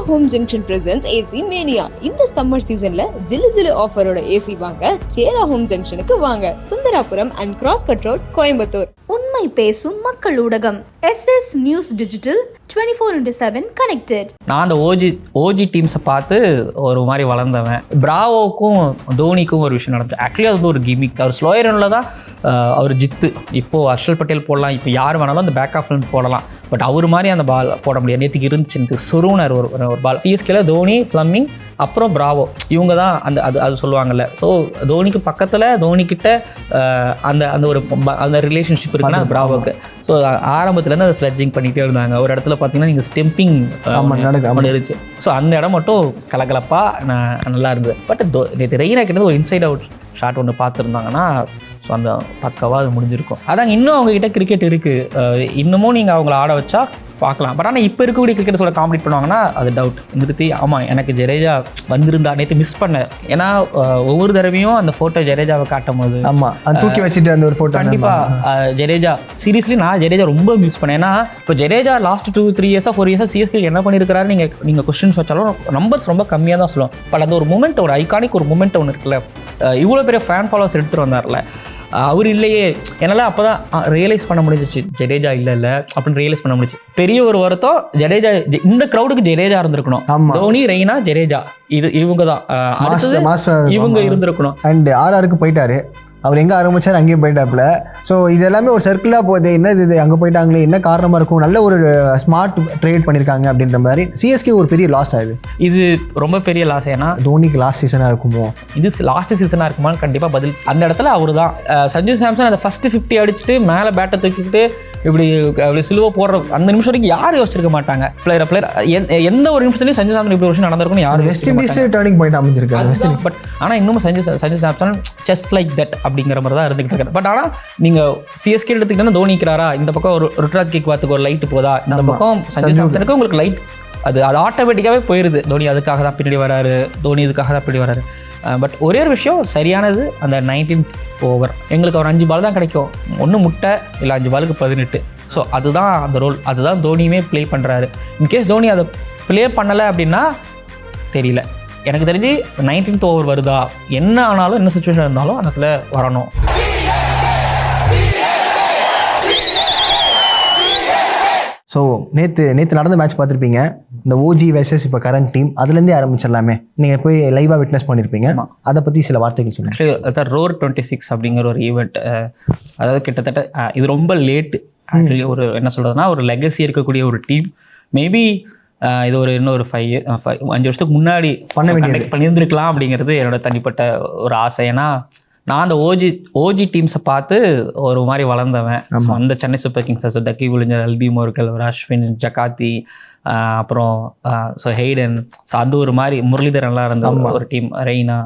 Home Junction presents AC Mania. இந்த summer seasonல ஜிலு ஜிலு ஆஃபரோட AC வாங்க சேரா ஹோம் ஜங்ஷனுக்கு வாங்க. Sundarapuram and cross cut road, Coimbatore. உண்மை பேசும் மக்கள் ஊடகம் SS நியூஸ் டிஜிட்டல் 24/7 கனெக்டட். நான் அந்த ஓஜி டீம்ஸை பார்த்து ஒரு மாதிரி வளர்ந்தவன். பிராவோக்கும் தோனிக்கும் ஒரு விஷயம் நடந்தது. ஆக்சுவலி அது ஒரு கிமிக். அவர் ஸ்லோயரனில் தான் அவர் ஜித்து. இப்போது ஹர்ஷல் பட்டேல் போடலாம், இப்போ யார் வேணாலும் அந்த பேக் ஆஃப் போடலாம். பட் அவர் மாதிரி அந்த பால் போட முடியாது. நேற்றுக்கு இருந்துச்சு எனக்கு சுருனர் ஒரு பால். சிஎஸ்கேல தோனி, ஃப்ளமிங், அப்புறம் பிராவோ, இவங்க தான் அந்த அது சொல்லுவாங்கல்ல. ஸோ தோனிக்கு பக்கத்தில் தோனிக்கிட்ட அந்த ஒரு அந்த ரிலேஷன்ஷிப் இருக்குன்னா அது பிராவோக்கு. ஸோ ஆரம்பத்துலேருந்து அதை ஸ்லெட்ஜிங் பண்ணிகிட்டே இருந்தாங்க. ஒரு இடத்துல பார்த்தீங்கன்னா நீங்கள் ஸ்டெம்பிங் இருந்துச்சு. ஸோ அந்த இடம் மட்டும் கலகலப்பாக நல்லா இருந்தது. பட் நேற்று ரெய்னா கிட்ட ஒரு இன்சைட் அவுட் ஷாட் ஒன்று பார்த்துருந்தாங்கன்னா ஸோ அந்த பக்கவாக அது முடிஞ்சிருக்கும். அதாங்க இன்னும் அவங்ககிட்ட கிரிக்கெட் இருக்குது. இன்னமும் நீங்கள் அவங்கள ஆட வச்சா பார்க்கலாம். பட் ஆனால் இப்போ இருக்கக்கூடிய கிரிக்கெட்டர்ஸோட காம்பீட் பண்ணுவாங்கன்னா அது டவுட். நிறுத்தி ஆமாம் எனக்கு ஜடேஜா வந்திருந்தா நேற்று மிஸ் பண்ணேன். ஏன்னா ஒவ்வொரு தடவையும் அந்த ஃபோட்டோ ஜடேஜாவை காட்டும் போது தூக்கி வச்சுட்டு அந்த ஒரு ஃபோட்டோ கண்டிப்பாக ஜடேஜா சீரியஸ்லி நான் ஜடேஜா ரொம்ப மிஸ் பண்ணேன். ஏன்னா இப்போ ஜடேஜா லாஸ்ட் 2-3 இயர்ஸாக 4 இயர்ஸாக சிஎஸ்கே என்ன பண்ணியிருக்கிறாரு நீங்கள் கொஸ்டின்ஸ் வச்சாலும் நம்பர்ஸ் ரொம்ப கம்மியாக தான் சொல்லுவோம். பட் அந்த ஒரு மூமெண்ட், ஒரு ஐகானிக் ஒரு மூமெண்ட் ஒன்று இருக்குல்ல, இவ்வளோ பெரிய ஃபேன் ஃபாலோவர்ஸ் எடுத்துகிட்டு வந்தார்ல, அவர் இல்லையே என்னால் அப்போ தான் ரியலைஸ் பண்ண முடிஞ்சிச்சு ஜடேஜா இல்லை அப்படின்னு ரியலைஸ் பண்ண முடிச்சு. பெரிய ஒரு வருத்தம், ஜடேஜா இந்த க்ரௌடுக்கு ஜடேஜா இருந்திருக்கணும். தோனி, ரெய்னா, ஜடேஜா இவங்க தான் இவங்க இருந்திருக்கணும். அண்ட் ஆர்ஆருக்கு போயிட்டாரு. அவர் எங்கே ஆரம்பிச்சார் அங்கேயும் போயிட்டாப்புல. ஸோ இது எல்லாமே ஒரு சர்க்கிளாக போகுது. என்ன இது அங்கே போயிட்டாங்களே, என்ன காரணமாக இருக்கும்? நல்ல ஒரு ஸ்மார்ட் ட்ரேட் பண்ணியிருக்காங்க அப்படின்ற மாதிரி. சிஎஸ்கே ஒரு பெரிய லாஸ் ஆகுது. இது ரொம்ப பெரிய லாஸ். ஏன்னா தோனிக்கு லாஸ்ட் சீசனாக இருக்குமோ, இது லாஸ்ட் சீசனாக இருக்குமான்னு கண்டிப்பாக பதில் அந்த இடத்துல அவர் தான். சஞ்சு சாம்சன் அந்த ஃபஸ்ட்டு 50 அடிச்சுட்டு மேலே பேட்டை தூக்கிட்டு இப்படி சிலுவை போடுற அந்த நிமிஷம் வரைக்கும் யாரும் யோசிச்சிருக்க மாட்டாங்க. பிளேயர் எந்த ஒரு நிமிஷத்துலையும் சஞ்சு சாம்சன் இப்படி விஷயம் நடந்திருக்கும் யாரும். வெஸ்ட் இண்டீஸ் டர்னிங் பாயிண்ட் அமைஞ்சிருக்காரு. பட் ஆனால் இன்னும் Sanju Samson just like that அப்படிங்கிற மாதிரி தான் இருந்துகிட்டு இருக்காரு. பட் ஆனால் நீங்கள் சிஎஸ்கே எடுத்துக்கிட்டா தோனிக்கிறாரா, இந்த பக்கம் ஒரு ருட்ராஜ் கிக் பார்த்துக்கு ஒரு லைட்டு போதா, இந்த பக்கம் சஞ்சு சாம்சனுக்கு உங்களுக்கு லைட் அது ஆட்டோமேட்டிக்காகவே போயிடுது. தோனி அதுக்காக தான் பின்னாடி வராரு, தோனி இதுக்காக தான் பின்னாடி வராரு. பட் ஒரே ஒரு விஷயம் சரியானது, அந்த 19th ஓவர் எங்களுக்கு ஒரு 5 பால் தான் கிடைக்கும். 1 முட்டை இல்லை 5 பாலுக்கு 18. ஸோ அதுதான் அந்த ரோல், அதுதான் தோனியுமே ப்ளே பண்ணுறாரு. இன்கேஸ் தோனி அதை ப்ளே பண்ணலை அப்படின்னா தெரியல. எனக்கு தெரிஞ்சு 19th ஓவர் வருதா, என்ன ஆனாலும் என்ன சுச்சுவேஷன் இருந்தாலும் அந்த இடத்துல வரணும். ஸோ நேற்று நடந்த மேட்ச் பார்த்துருப்பீங்க. இந்த ஓஜி வெர்சஸ் இப்போ கரண்ட் டீம், அதுலேருந்தே ஆரம்பிச்சிடலாமே. நீங்கள் போய் லைவாக விட்னஸ் பண்ணியிருப்பீங்க. அதை பற்றி சில வார்த்தைகள் சொல்லுங்கள். அதான் ரோர் 26 அப்படிங்கிற ஒரு ஈவெண்ட். அதாவது கிட்டத்தட்ட இது ரொம்ப லேட்டு. ஆக்சுவலி ஒரு என்ன சொல்கிறதுனா ஒரு லெகசி இருக்கக்கூடிய ஒரு டீம். மேபி இது ஒரு இன்னொரு 5 வருஷத்துக்கு முன்னாடி பண்ணியிருந்துருக்கலாம் அப்படிங்கிறது என்னோட தனிப்பட்ட ஒரு ஆசை. ஏன்னா நான் அந்த ஓஜி டீம்ஸை பார்த்து ஒரு மாதிரி வளர்ந்தவன். அந்த Chennai super Kings, Ducky விழுஞ்சர், Alby Morkel, Ashwin, ஜகாத்தி, அப்புறம் ஸோ ஹெய்டன், ஸோ அது ஒரு மாதிரி முரளிதரன்லாம் இருந்த ஒரு டீம், ரெய்னா,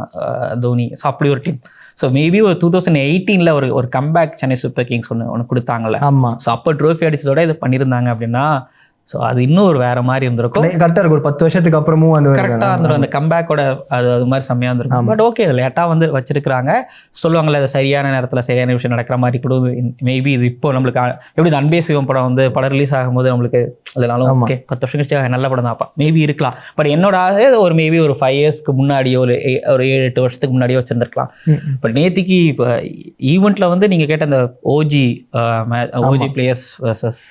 தோனி, ஸோ அப்படி ஒரு டீம். ஸோ மேபி ஒரு 2018 ஒரு கம்பேக் சென்னை சூப்பர் கிங்ஸ் ஒன்று கொடுத்தாங்கல்ல. ஸோ அப்போ ட்ரோஃபி அடிச்சதோட இது பண்ணியிருந்தாங்க அப்படின்னா ஸோ அது இன்னும் ஒரு வேற மாதிரி இருந்திருக்கும். கரெக்டாக இருக்கும். ஒரு 10 வருஷத்துக்கு அப்புறமும் அந்த கரெக்டாக இருந்துடும். அந்த கம்பேக்கோட அது மாதிரி செம்மையாக இருந்திருக்கும். பட் ஓகே, லேட்டாக வச்சிருக்கிறாங்க. சொல்லுவாங்கள்ல, அது சரியான நேரத்தில் சரியான விஷயம் நடக்கிற மாதிரி கூட மேபி இது இப்போ நம்மளுக்கு எப்படி அன்பே சிவம் படம் படம் ரிலீஸ் ஆகும்போது நம்மளுக்கு அதனாலும் ஓகே 10 வருஷம் கழிச்சு நல்ல படம் தான் மேபி இருக்கலாம். பட் என்னோட ஒரு மேபி ஒரு 5 இயர்ஸ்க்கு முன்னாடியோ ஒரு 7-8 வருஷத்துக்கு முன்னாடியோ வச்சிருந்துருக்கலாம். பட் நேத்திக்கு இப்போ ஈவெண்ட்டில் நீங்கள் கேட்ட அந்த OG players versus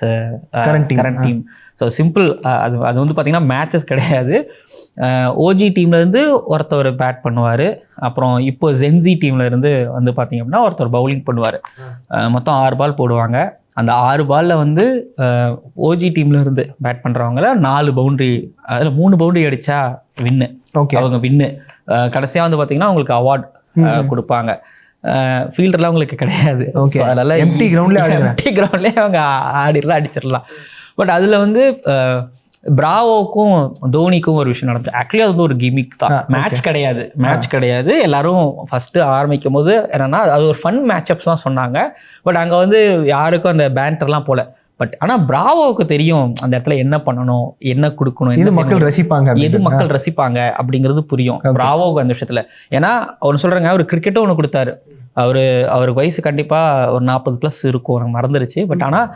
current team. So simple. அது பார்த்தீங்கன்னா மேட்சஸ் கிடையாது. ஓஜி டீம்லேருந்து ஒருத்தர் பேட் பண்ணுவார். அப்புறம் இப்போ ஜென்சி டீம்லேருந்து பார்த்தீங்க அப்படின்னா ஒருத்தர் பவுலிங் பண்ணுவார். மொத்தம் 6 பால் போடுவாங்க. அந்த 6 பாலில் ஓஜி டீம்லேருந்து பேட் பண்ணுறவங்கள 4 பவுண்ட்ரி, அதில் 3 பவுண்ட்ரி அடித்தா வின்னு. ஓகே, அவங்க வின்னு. கடைசியாக பார்த்தீங்கன்னா அவங்களுக்கு அவார்ட் கொடுப்பாங்க. ஃபீல்டர்லாம் அவங்களுக்கு கிடையாது. அதனால எம்டி கிரவுண்ட்லேயே அவங்க ஆடிடலாம், அடிச்சிடலாம். பட் அதில் பிராவோக்கும் தோனிக்கும் ஒரு விஷயம் நடந்தது. ஆக்சுவலி அது ஒரு கிமிக் தான். மேட்ச் கிடையாது. எல்லாரும் ஃபஸ்ட்டு ஆரம்பிக்கும் போது என்னன்னா அது ஒரு ஃபன் மேட்சப்ஸ் தான் சொன்னாங்க. பட் அங்கே யாருக்கும் அந்த பேண்டர்லாம் போல. பட் ஆனால் பிராவோவுக்கு தெரியும் அந்த இடத்துல என்ன பண்ணணும், என்ன கொடுக்கணும், எது மக்கள் ரசிப்பாங்க அப்படிங்கிறது புரியும் பிராவோவுக்கு அந்த விஷயத்தில். ஏன்னா ஒன்று சொல்கிறாங்க, ஒரு கிரிக்கெட்டும் ஒன்று கொடுத்தாரு. அவருக்கு வயசு கண்டிப்பாக ஒரு 40+ இருக்கும், எனக்கு மறந்துருச்சு. பட் ஆனால்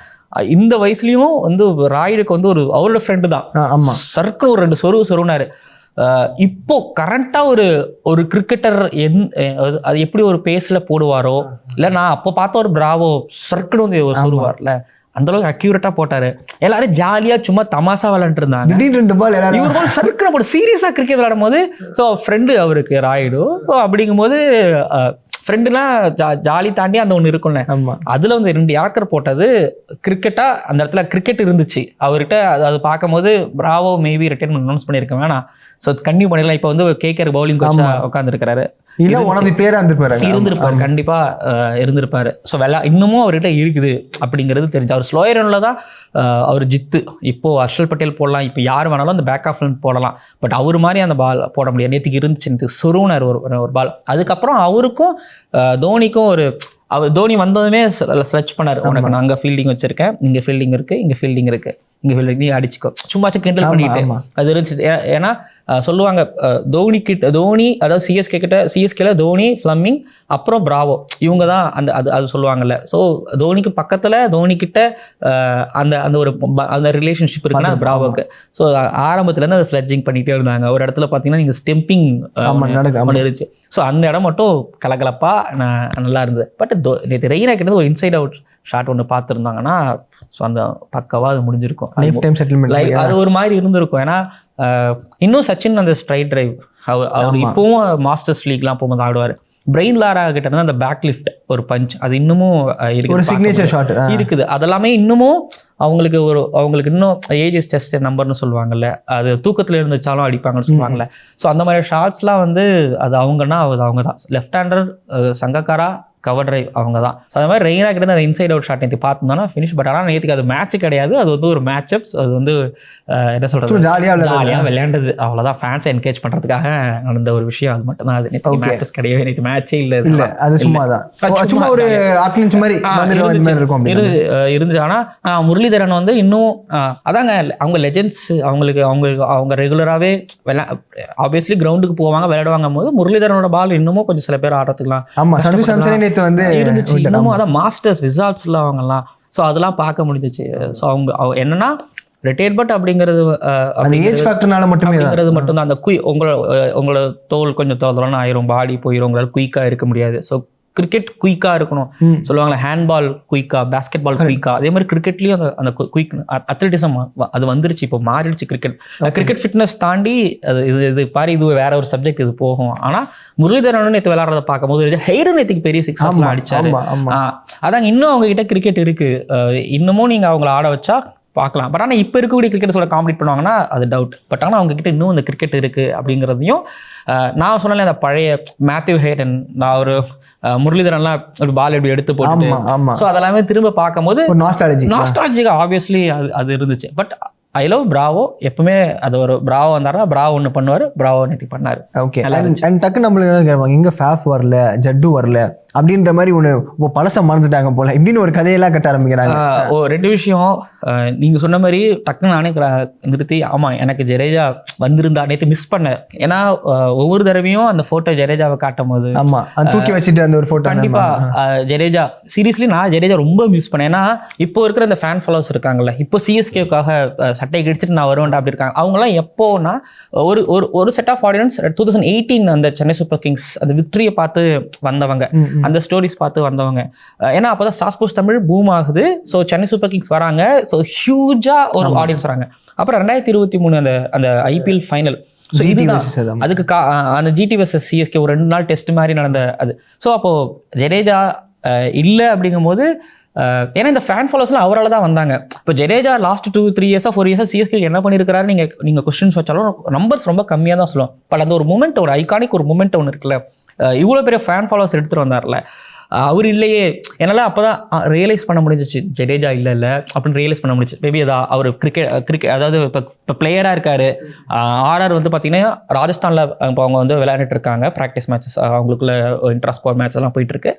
இந்த வயசுலேயும் வந்து ராயுடுக்கு வந்து அவரோட ஃப்ரெண்டு தான் சர்க்கிள் ஒரு 2 சொருனாரு. இப்போ கரண்டா ஒரு கிரிக்கெட்டர் அது எப்படி ஒரு பேஸ்ல போடுவாரோ, இல்ல நான் அப்போ பார்த்த ஒரு பிராவோ சர்க்கிள் வந்து சொருவார்ல, அந்த அளவுக்கு அக்யூரேட்டா போட்டாரு. எல்லாரும் ஜாலியா சும்மா தமாஷா விளையாண்டு இருந்தாங்க. இவரு சர்க்கிள் போட்டு சீரியஸா கிரிக்கெட் விளையாடும் போது ஃப்ரெண்டு அவருக்கு ராயுடு. அப்படிங்கும் போது ஃப்ரெண்டுனா ஜாலி தாண்டி அந்த ஒன்று இருக்கும்ல, அதுல வந்து 2 யாக்கர் போட்டது கிரிக்கெட்டா. அந்த இடத்துல கிரிக்கெட் இருந்துச்சு அவர்கிட்ட. அது பார்க்கும் போது பிராவோ மேபி ரிட்டைர்மெண்ட் அனௌன்ஸ் பண்ணியிருக்க வேணாம், ஸோ கன்டினியூ பண்ணிடலாம். இப்போ வந்து கேகேஆர் பவுலிங் கோச்சா உட்காந்துருக்காரு. இருந்திருப்பாரு, கண்டிப்பா இருந்திருப்பாரு. ஸோ இன்னமும் அவர்கிட்ட இருக்குது அப்படிங்கிறது தெரிஞ்சு. அவர் ஸ்லோயர் ரன்ல தான் அவர் ஜித்து. இப்போ ஹர்ஷல் பட்டேல் போடலாம், இப்போ யார் வேணாலும் அந்த பேக் ஆஃப் போடலாம். பட் அவர் மாதிரி அந்த பால் போட முடியாது. நேற்றுக்கு இருந்துச்சு சொருனார் ஒரு பால். அதுக்கப்புறம் அவருக்கும் தோனிக்கும் தோனி வந்ததுமே சர்ச் பண்ணாரு, உனக்கு நான் அங்கே ஃபீல்டிங் வச்சிருக்கேன், இங்கே ஃபீல்டிங் இருக்கு, இங்கே ஃபீல்டிங் இருக்கு, இங்கே ஃபீல்டிங் நீ அடிச்சுக்கோ, சும்மாச்சும் கிண்டல் பண்ணிட்டு அது இருந்துச்சு. ஏன்னா சொல்லுவாங்க தோனி அதாவது சிஎஸ்கேல தோனி, ஃப்ளமிங், அப்புறம் பிராவோ, இவங்க தான் அது சொல்லுவாங்கல்ல. ஸோ தோனிக்கு பக்கத்தில் தோனி கிட்ட அந்த ரிலேஷன்ஷிப் இருக்குன்னா பிராவோக்கு. ஸோ ஆரம்பத்துலேருந்து அதை ஸ்லெட்ஜிங் பண்ணிகிட்டே இருந்தாங்க. ஒரு இடத்துல பார்த்தீங்கன்னா நீங்கள் ஸ்டெம்பிங் இருந்துச்சு. ஸோ அந்த இடம் மட்டும் கலகலப்பாக நல்லா இருந்தது. பட் நேற்று ரெய்னா கிட்ட ஒரு இன்சைட் அவுட் ஷாட் ஒன்று பார்த்துருந்தாங்கன்னா ஸோ அந்த பக்கவா அது முடிஞ்சிருக்கும். அது ஒரு மாதிரி இருந்திருக்கும். ஏன்னா இன்னும் சச்சின் அந்த ஸ்ட்ரைட் டிரைவ் அவர் இப்பவும் மாஸ்டர்ஸ் லீக்லாம் போகும்போது ஆடுவார். பிரெயின் லாரா கிட்ட இருந்து அந்த பேக் லிஃப்ட் ஒரு பஞ்ச் அது இன்னமும் இருக்குது. அதெல்லாமே இன்னமும் அவங்களுக்கு இன்னும் ஏஜஸ் டெஸ்ட் நம்பர்னு சொல்லுவாங்கல்ல, அது தூக்கத்துல இருந்துச்சாலும் அடிப்பாங்கன்னு சொல்லுவாங்கல்ல. ஸோ அந்த மாதிரி ஷாட்ஸ்லாம் வந்து அது அவங்கன்னா அவங்க தான். Left hander Sangakkara, cover drive அவங்க தான். ஸோ அந்த மாதிரி ரெய்னா கிட்ட அந்த இன்சைட் அவுட் ஷாட் நேற்று பார்த்துருந்தோன்னா ஃபினிஷ். பட் ஆனால் நேற்றுக்கு அது மேட்ச் கிடையாது, அது வந்து ஒரு மேட்ச் அப்ஸ். அது வந்து என்ன சொல்றது, ஜாலியாக விளையாண்டது, அவ்வளோதான். ஃபேன்ஸை என்கரேஜ் பண்ணுறதுக்காக நடந்த ஒரு விஷயம், அது மட்டும் தான். அது நேற்று மேட்சஸ் கிடையாது, நேற்று மேட்சே இல்லை, அது சும்மா தான் ஒரு இருந்துச்சு. ஆனால் முரளிதரன் வந்து இன்னும் அதாங்க அவங்க லெஜெண்ட்ஸ், அவங்க ரெகுலராகவே ஆப்வியஸ்லி கிரவுண்டுக்கு போவாங்க, விளையாடுவாங்க போது முரளிதரனோட பால் இன்னமும் கொஞ்சம் சில பேர் ஆடுறதுக்குலாம் இருந்துச்சு. இன்னமும் அதான் மாஸ்டர்ஸ் விசார்ட்ஸ்ல அவங்கலாம். ஸோ அதெல்லாம் பார்க்க முடிஞ்சிச்சு. ஸோ அவங்க என்னன்னா ரிட்டையர்ட் பட் அப்படிங்கிறது மட்டும்தான். அந்த உங்களோட தோல் கொஞ்சம் தோதலாம் ஆயிரும், பாடி போயிடும், உங்களால் குயிக்காக இருக்க முடியாது. ஸோ கிரிக்கெட் குயிக்கா இருக்கணும் சொல்லுவாங்களா, ஹேண்ட்பால் குயிக்கா, பேஸ்கெட் பால் குயிக்கா. அதே மாதிரி கிரிக்கெட்லயும் அந்த குயிக் அத்லட்டிசம் அது வந்துருச்சு, இப்போ மாறிடுச்சு. கிரிக்கெட் ஃபிட்னஸ் தாண்டி இது பாரு, இது வேற ஒரு சப்ஜெக்ட், இது போகும். ஆனா முரளிதரன் நேற்று விளையாடுறத பார்க்கும் போது ஹெய்டன் நேற்றுக்கு பெரிய 6 அடிச்சாரு. அதாங்க இன்னும் அவங்க கிட்ட கிரிக்கெட் இருக்கு, இன்னமும் நீங்க அவங்கள ஆட வச்சா பார்க்கலாம். பட் ஆனால் இப்போ இருக்கக்கூடிய கிரிக்கெட்டர்ஸோட காம்பீட் பண்ணுவாங்கன்னா அது டவுட். பட் ஆனால் அவங்க கிட்ட இன்னும் இந்த கிரிக்கெட் இருக்கு அப்படிங்கிறதையும் நான் சொன்னாலே அந்த பழைய மேத்யூ ஹேடன், நான் ஒரு முரளிதரன்லாம் ஒரு பால் எப்படி எடுத்து போட்டு, ஸோ அதெல்லாமே திரும்ப பார்க்கும் போது நாஸ்டாலஜிக்கா ஆப்வியஸ்லி அது இருந்துச்சு. But I love Bravo. எப்பவுமே அது ஒரு பிராவோ வந்தாரா பிராவோ ஒன்று பண்ணுவார், பிராவோ நேற்று பண்ணாரு. ஓகே, டக்கு நம்மளுக்கு கேட்பாங்க எங்க ஃபேஃப் வரல, ஜட்டு வரல அப்படின்ற மாதிரி ஒன்று பழச மறந்துட்டாங்க போல இப்படின்னு ஒரு கதையெல்லாம் கட்ட ஆரம்பிக்கிறாங்க. 2 விஷயம் நீங்க சொன்ன மாதிரி டக்குன்னு நானே நிறுத்தி, ஆமா எனக்கு ஜடேஜா வந்திருந்தா நேற்று மிஸ் பண்ணேன். ஏன்னா ஒவ்வொரு தடவையும் அந்த போட்டோ ஜடேஜாவை காட்டும் போது தூக்கி வச்சுட்டு அந்த ஒரு போட்டோ, கண்டிப்பா ஜடேஜா சீரியஸ்லி நான் ஜடேஜா ரொம்ப மிஸ் பண்ணேன். ஏன்னா இப்போ இருக்கிற அந்த ஃபேன் ஃபாலோவர்ஸ் இருக்காங்கல்ல, இப்போ சிஎஸ்கேக்காக சட்டையை கிடிச்சிட்டு நான் வருவேன்டா அப்படி இருக்காங்க. அவங்கலாம் எப்போனா ஒரு செட் ஆஃப் ஆடியன்ஸ் 2018 அந்த சென்னை சூப்பர் கிங்ஸ் அந்த விக்டரியை பார்த்து வந்தவங்க, அந்த ஸ்டோரிஸ் பார்த்து வந்தவங்க. ஏன்னா அப்போதான் ஸ்டார் ஸ்போர்ட்ஸ் தமிழ் பூம் ஆகுது. ஸோ சென்னை சூப்பர் கிங்ஸ் வராங்க, ஸோ ஹியூஜா ஒரு ஆடியன்ஸ் வராங்க. அப்புறம் 2023 அந்த ஐபிஎல் ஃபைனல், அதுக்கு அந்த ஜிடி வர்சஸ் சிஎஸ்கே ஒரு 2 நாள் டெஸ்ட் மாதிரி நடந்த அது. ஸோ அப்போ ஜடேஜா இல்லை அப்படிங்கும் போது, ஏன்னா இந்த ஃபேன் ஃபாலோவர்ஸ்லாம் அவரால் தான் வந்தாங்க. இப்போ ஜடேஜா லாஸ்ட் 2-3 இயர்ஸா 4 இயர்ஸா சிஎஸ்கே என்ன பண்ணியிருக்காரு நீங்க கொஸ்டின்ஸ் வச்சாலும் நம்பர்ஸ் ரொம்ப கம்மியாக தான் சொல்லுவோம். பட் அந்த ஒரு மூமெண்ட், ஒரு ஐகானிக் ஒரு மூமெண்ட் ஒன்று இருக்குல்ல, இவ்வளோ பெரிய ஃபேன் ஃபாலோவர்ஸ் எடுத்துகிட்டு வந்தார்ல, அவர் இல்லையே என்னால் அப்போ தான் ரியலைஸ் பண்ண முடிஞ்சிச்சு ஜடேஜா இல்லை அப்படின்னு ரியலைஸ் பண்ண முடிஞ்சிச்சு. மேபி அதான் அவர் கிரிக்கெட் அதாவது இப்போ பிளேயராக இருக்காரு. ஆர்ஆர் வந்து பார்த்தீங்கன்னா ராஜஸ்தானில் இப்போ அவங்க வந்து விளையாண்டுட்டு இருக்காங்க ப்ராக்டிஸ் மேட்சஸ், அவங்களுக்குள்ள இன்ட்ரா ஸ்கோர் மேட்ச் எல்லாம் போயிட்டு இருக்கு.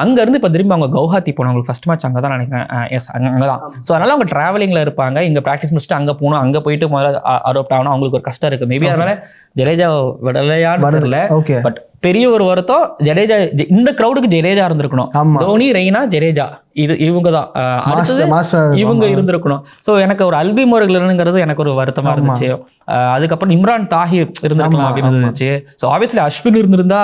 அங்கேருந்து இப்போ திரும்பி அவங்க கவுஹாத்தி போனோம், அவங்களுக்கு ஃபர்ஸ்ட் மேட்ச் அங்கே தான் நினைக்கிறேன். எஸ் அங்கே தான். ஸோ அதனால அவங்க ட்ராவலிங்கில் இருப்பாங்க, இங்கே ப்ராக்டிஸ் முடிச்சுட்டு அங்கே போகணும், அங்கே போயிட்டு முதல்ல அடாப்ட் ஆகணும், அவங்களுக்கு ஒரு கஷ்டம் இருக்குது. மேபி அதனால ஜடேஜா விடலையான்னு தெரியல. பட் பெரிய ஒரு வருத்தம். ஜடேஜா இந்த கிரௌடுக்கு ஜடேஜா இருந்திருக்கணும். தோனி, ரெய்னா, ஜடேஜா இவங்க தான் அடுத்தது இவங்க இருந்திருக்கணும். ஸோ எனக்கு ஒரு அல்பி மோர்கல்ங்கிறது எனக்கு ஒரு வருத்தமா இருந்துச்சு. அதுக்கப்புறம் இம்ரான் தாஹிர் இருந்திருக்கலாம் அப்படின்னு இருந்துச்சு. ஸோ ஆப்வியஸ்லி அஸ்வின் இருந்திருந்தா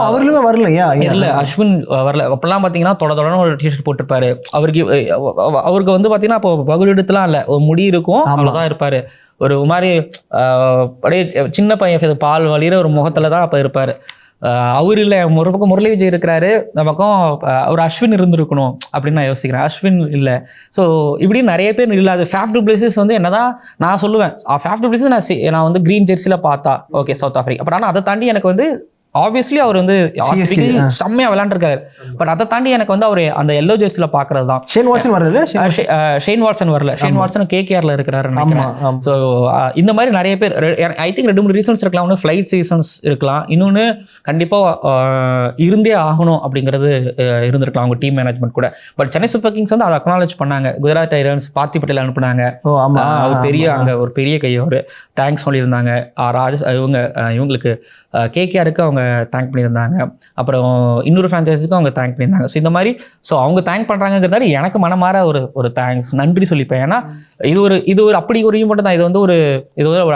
அவர்களுமே வரலையா? இல்ல அஸ்வின் வரல. அப்பெல்லாம் பாத்தீங்கன்னா தொடர்ந்து ஒரு டிஷர்ட் போட்டிருப்பாரு. அவருக்கு வந்து பாத்தீங்கன்னா இப்போ பகுடெடுத்துலாம் இல்ல, ஒரு முடி இருக்கும், அவ்வளவுதான் இருப்பாரு. ஒரு மாதிரி அப்படியே சின்ன பையன் பால் வழியிற ஒரு முகத்துல தான் அப்ப இருப்பாரு. அவர் இல்லை, ஒரு பக்கம் முரளி விஜய் இருக்கிறாரு, இந்த பக்கம் ஒரு அஸ்வின் இருந்திருக்கணும் அப்படின்னு நான் யோசிக்கிறேன். அஸ்வின் இல்லை. ஸோ இப்படி நிறைய பேர் இல்லாது. ஃபேஃப் டு பிளேசஸ் வந்து என்னதான் நான் சொல்லுவேன், ஃபேஃப் டு பிளேசஸ் நான் வந்து கிரீன் ஜெர்சியில் பார்த்தா ஓகே சவுத் ஆஃப்ரிக்கா. பட் ஆனால் அதை தாண்டி எனக்கு வந்து ஆப்வியஸ்லி அவர் வந்து செம்மையா விளையாண்டுருக்காரு. பட் அதை தாண்டி எனக்கு வந்து அவர் அந்த எல்லோ ஜெர்சியில பாக்குறது தான். ஷேன் வாட்சன் வரல. ஷேன் வாட்சன் கேகேஆர்ல இருக்கிறாரு நினைக்கிறேன். ஸோ இந்த மாதிரி நிறைய பேர் ஐ திங்க் 2-3 ரீசன்ஸ் இருக்கலாம். ஒன்று ஃபிளைட் சீசன்ஸ் இருக்கலாம், இன்னொன்று கண்டிப்பா இருந்தே ஆகணும் அப்படிங்கிறது இருந்திருக்கலாம் அவங்க டீம் மேனேஜ்மெண்ட் கூட. பட் சென்னை சூப்பர் கிங்ஸ் வந்து அதை அக்னாலேஜ் பண்ணாங்க. குஜராத் டைட்டன்ஸ் பார்த்தி பட்டேல் அனுப்புனாங்க. பெரிய அங்க ஒரு பெரிய கையோடு தேங்க்ஸ் சொல்லியிருந்தாங்க. இவங்களுக்கு கேகேஆருக்கு அவங்க தேங்க் பண்ணியிருந்தாங்க. அப்புறம் இன்னொரு ஃப்ரான்ச்சைஸுக்கும் அவங்க தேங்க் பண்ணியிருந்தாங்க. ஸோ இந்த மாதிரி அவங்க தேங்க் பண்ணுறாங்கிறதால எனக்கு மனமாற ஒரு தேங்க்ஸ் நன்றி சொல்லிப்பேன். ஏன்னா இது ஒரு அப்படி ஒரு ஈவெண்ட் தான். இது வந்து ஒரு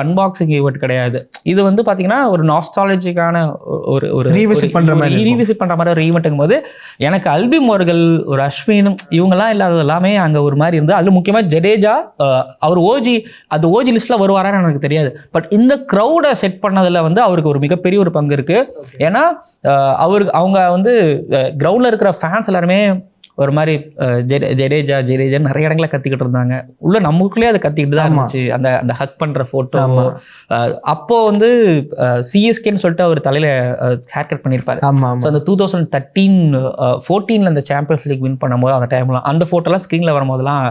அன்பாக்சிங் ஈவெண்ட் கிடையாது. இது வந்து பார்த்தீங்கன்னா ஒரு நாஸ்டாலஜிக்கான ஒரு ரீவிசிட் பண்ணுற மாதிரி ஒரு ஈவெண்ட்டுங்கும் போது எனக்கு அல்பி மோர்கள், ஒரு அஸ்வின் இவங்கெல்லாம் இல்லாதது எல்லாமே அங்கே ஒரு மாதிரி இருந்து. அதில் முக்கியமாக ஜடேஜா அவர் ஓஜி லிஸ்ட்டில் வருவாரான்னு எனக்கு தெரியாது. பட் இந்த க்ரௌடை செட் பண்ணதில் வந்து அவருக்கு ஒரு மிகப்பெரிய ஒரு பங்கு இருக்கு. ஏன்னா அவங்க வந்து கிரவுண்ட்ல இருக்கிற ஃபேன்ஸ் எல்லாருமே ஒரு மாதிரி ஜடேஜா நிறைய இடங்களை கத்திக்கிட்டு இருந்தாங்க. உள்ள நமக்குள்ளேயே அதை கத்திக்கிட்டு தான் இருந்துச்சு. அந்த ஹக் பண்ற போட்டோ அப்போ வந்து சிஎஸ்கேன்னு சொல்லிட்டு அவர் தலையில ஹேர் கட் பண்ணியிருப்பாரு. அந்த 2013-14 அந்த சாம்பியன்ஸ் லீக் வின் பண்ணும்போது அந்த டைம்லாம் அந்த போட்டோலாம் ஸ்க்ரீன்ல வரும்போதெல்லாம்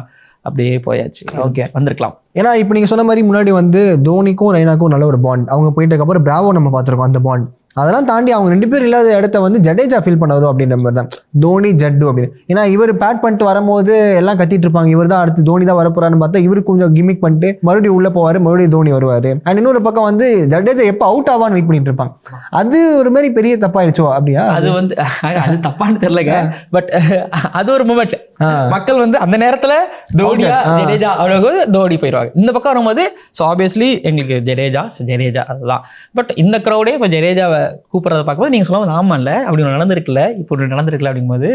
அப்படியே போயாச்சு. ஓகே, வந்திருக்கலாம். ஏன்னா இப்போ நீங்கள் சொன்ன மாதிரி முன்னாடி வந்து தோனிக்கும் ரெய்னாக்கும் நல்ல ஒரு பாண்ட், அவங்க போயிட்டதுக்கப்புறம் பிராவோ நம்ம பார்த்துருக்கோம் அந்த பாண்ட். அதெல்லாம் தாண்டி அவங்க 2 பேர் இல்லாத இடத்த வந்து ஜடேஜா ஃபீல் பண்ணதோ அப்படின்ற மாதிரி தான் தோனி ஜட்டு அப்படின்னு. ஏன்னா இவர் பேட் பண்ணிட்டு வரும்போது எல்லாம் கத்திட்டு இருப்பாங்க, இவர் தான் அடுத்து தோனி தான் வரப்போறான்னு பார்த்தா இவரு கொஞ்சம் கிமிக் பண்ணிட்டு மறுபடியும் உள்ள போவார், மறுபடியும் தோனி வருவார். அண்ட் இன்னொரு பக்கம் வந்து ஜடேஜா எப்போ அவுட் ஆவான்னு வெயிட் பண்ணிட்டு இருப்பாங்க. அது ஒரு மாதிரி பெரிய தப்பாயிடுச்சோ அப்படியா? அது வந்து அது தப்பான்னு தெரியலங்க. பட் அது ஒரு மூமெண்ட். மக்கள் வந்து அந்த நேரத்துல தோனியா ஜடேஜா அவ்வளவு தோனி போயிடுவாங்க. இந்த பக்கம் வரும்போது ஸோ ஆப்வியஸ்லி எங்களுக்கு ஜடேஜா அதுதான். பட் இந்த க்ரௌடே இப்போ ஜடேஜாவை கூப்பிட்றத பார்க்கும்போது நீங்கள் சொல்லுவாங்க ஆமா இல்லை அப்படி ஒன்று நடந்திருக்குல்ல, இப்போ நடந்திருக்குல்ல அப்படிங்கும்போது